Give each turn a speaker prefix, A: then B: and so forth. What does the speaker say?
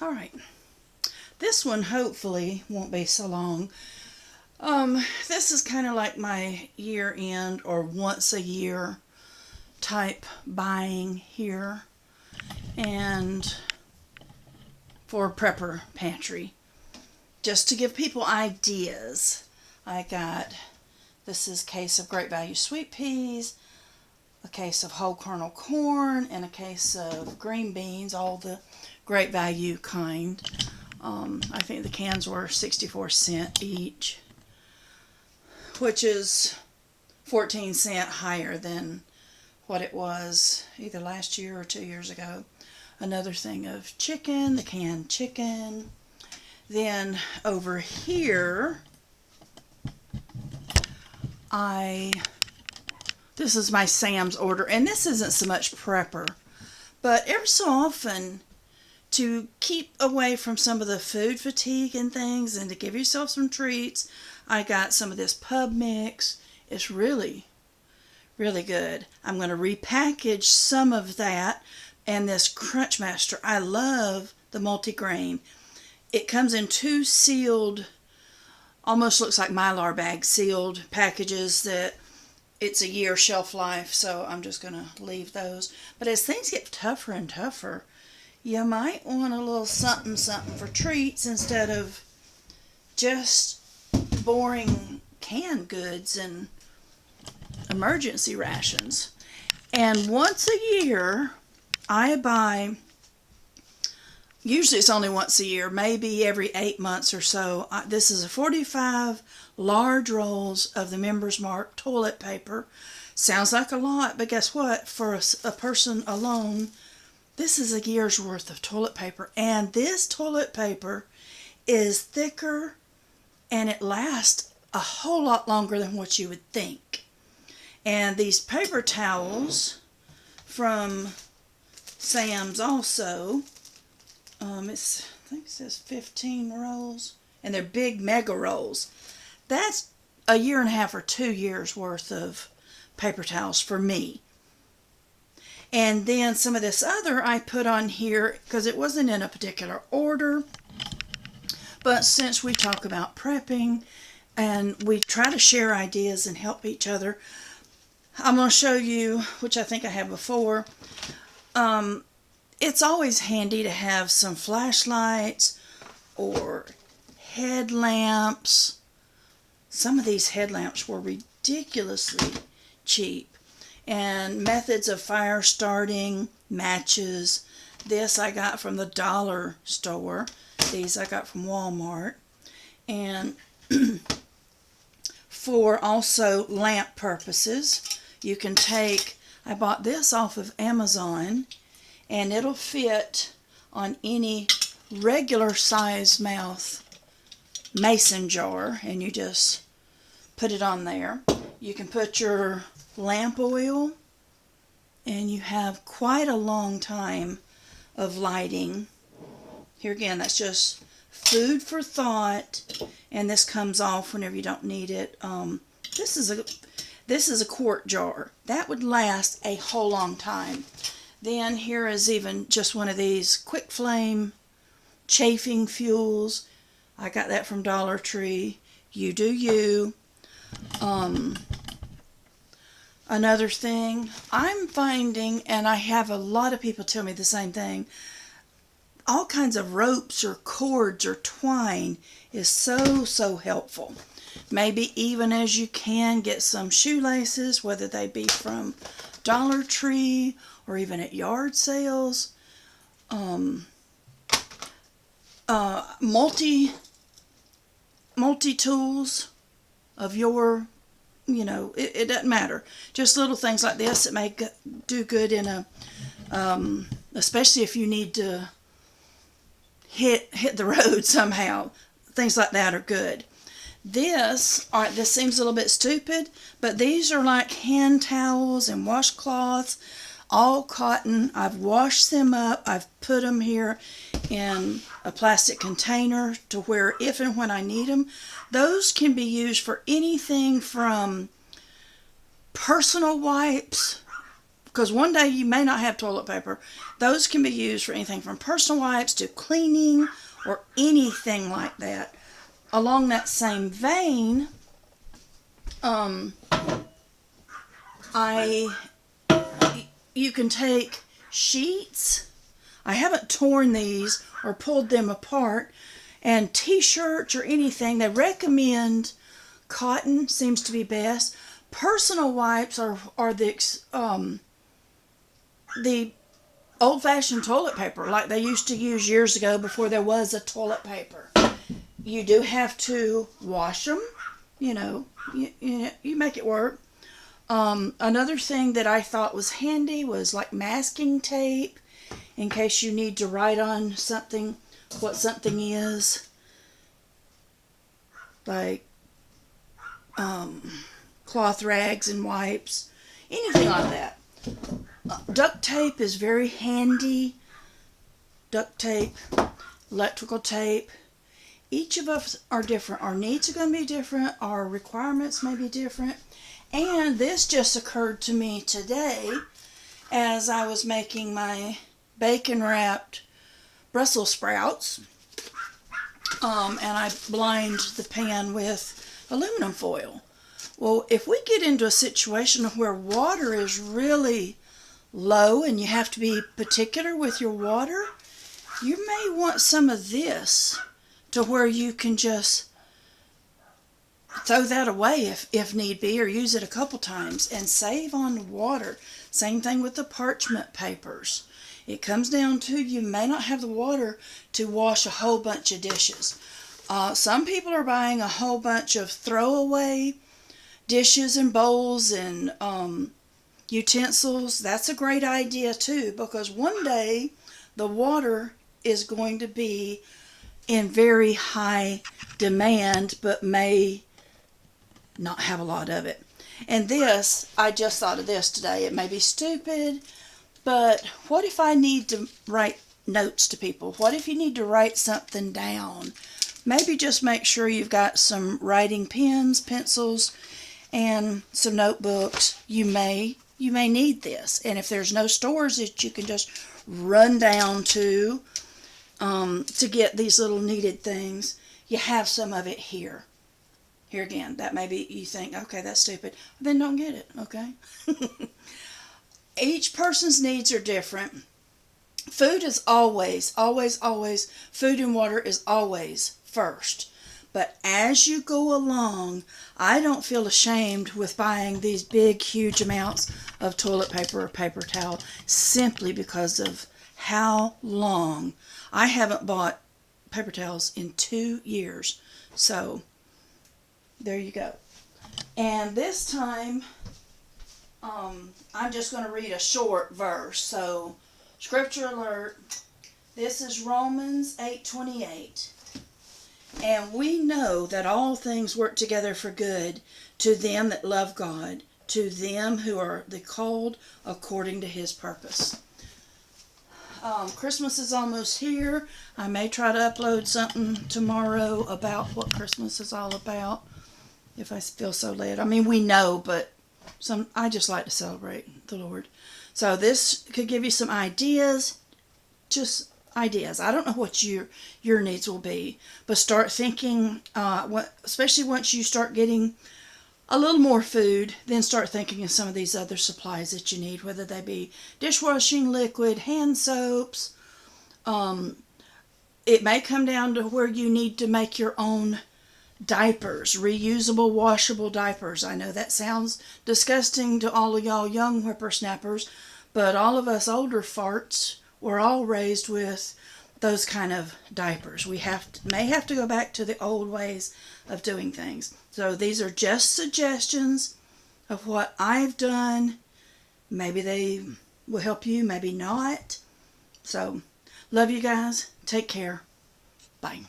A: All right. This one hopefully won't be so long. This is kind of like my year end or once a year type buying here. And for Prepper Pantry. Just to give people ideas, I got this is a case of great value sweet peas, a case of whole kernel corn, and a case of green beans, all the great value kind. I think the cans were 64 cents each, which is 14 cents higher than what it was either last year or 2 years ago. Another thing of chicken, the canned chicken. Then over here, this is my Sam's order, and this isn't so much prepper, but every so often to keep away from some of the food fatigue and things and to give yourself some treats, I got some of this pub mix. It's really, really good. I'm going to repackage some of that and this Crunchmaster. I love the multigrain. It comes in two sealed, almost looks like Mylar bag sealed packages that it's a year shelf life, so I'm just going to leave those. But as things get tougher and tougher, you might want a little something something for treats instead of just boring canned goods and emergency rations. And once a year, I buy, usually it's only once a year, maybe every 8 months or so. This is a 45 large rolls of the Members Mark toilet paper. Sounds like a lot, but guess what? For a person alone, this is a year's worth of toilet paper. And this toilet paper is thicker and it lasts a whole lot longer than what you would think. And these paper towels from Sam's also, I think it says 15 rolls, and they're big mega rolls. That's a year and a half or 2 years worth of paper towels for me. And then some of this other I put on here because it wasn't in a particular order. But since we talk about prepping and we try to share ideas and help each other, I'm going to show you, which I think I have before. It's always handy to have some flashlights or headlamps. Some of these headlamps were ridiculously cheap. And methods of fire starting, matches. This I got from the dollar store. These I got from Walmart. And for also lamp purposes, you can take, I bought this off of Amazon, and it'll fit on any regular size mouth mason jar, and you just put it on there. You can put your lamp oil, and you have quite a long time of lighting. Here again, that's just food for thought, and this comes off whenever you don't need it. This is a quart jar. That would last a whole long time. Then here is even just one of these quick flame chafing fuels. I got that from Dollar Tree. You do you. Another thing I'm finding, and I have a lot of people tell me the same thing, all kinds of ropes or cords or twine is so helpful. Maybe even as you can get some shoelaces, whether they be from Dollar Tree or even at yard sales. Multi-tools of your, it doesn't matter. Just little things like this that may do good in a, especially if you need to hit the road somehow. Things like that are good. This seems a little bit stupid, but these are like hand towels and washcloths, all cotton. I've washed them up. I've put them here in a plastic container to where if and when I need them, those can be used for anything from personal wipes because one day you may not have toilet paper. Those can be used for anything from personal wipes to cleaning or anything like that. Along that same vein, you can take sheets. I haven't torn these or pulled them apart. And t-shirts or anything, they recommend cotton seems to be best. Personal wipes are the old-fashioned toilet paper like they used to use years ago before there was a toilet paper. You do have to wash them, you make it work. Another thing that I thought was handy was like masking tape in case you need to write on something what something is, like cloth rags and wipes, anything like that. Duct tape is very handy. Duct tape, electrical tape. Each of us are different. Our needs are going to be different. Our requirements may be different. And this just occurred to me today as I was making my bacon wrapped Brussels sprouts, and I lined the pan with aluminum foil. Well, if we get into a situation where water is really low and you have to be particular with your water, you may want some of this to where you can just throw that away if need be, or use it a couple times and save on water. Same thing with the parchment papers. It comes down to you may not have the water to wash a whole bunch of dishes. Some people are buying a whole bunch of throwaway dishes and bowls and utensils. That's a great idea too, because one day the water is going to be in very high demand but may not have a lot of it. And this, I just thought of this today. It may be stupid, but what if I need to write notes to people? What if you need to write something down? Maybe just make sure you've got some writing pens, pencils, and some notebooks. You may need this. And if there's no stores that you can just run down to get these little needed things, you have some of it here. Here again, that maybe you think, okay, that's stupid. Then don't get it, okay? Each person's needs are different. Food is always, food and water is always first. But as you go along, I don't feel ashamed with buying these big, huge amounts of toilet paper or paper towel simply because of how long. I haven't bought paper towels in 2 years. So, there you go. And this time, I'm just going to read a short verse. So, scripture alert. This is Romans 8:28. And we know that all things work together for good to them that love God, to them who are the called according to His purpose. Christmas is almost here. I may try to upload something tomorrow about what Christmas is all about, if I feel so led. I mean, we know, but I just like to celebrate the Lord. So this could give you some ideas, just ideas. I don't know what your needs will be, but start thinking, especially once you start getting a little more food, then start thinking of some of these other supplies that you need, whether they be dishwashing liquid, hand soaps. It may come down to where you need to make your own diapers, reusable, washable diapers. I know that sounds disgusting to all of y'all young whippersnappers, but all of us older farts were all raised with those kind of diapers. We may have to go back to the old ways of doing things. So these are just suggestions of what I've done. Maybe they will help you, maybe not. So, love you guys. Take care. Bye.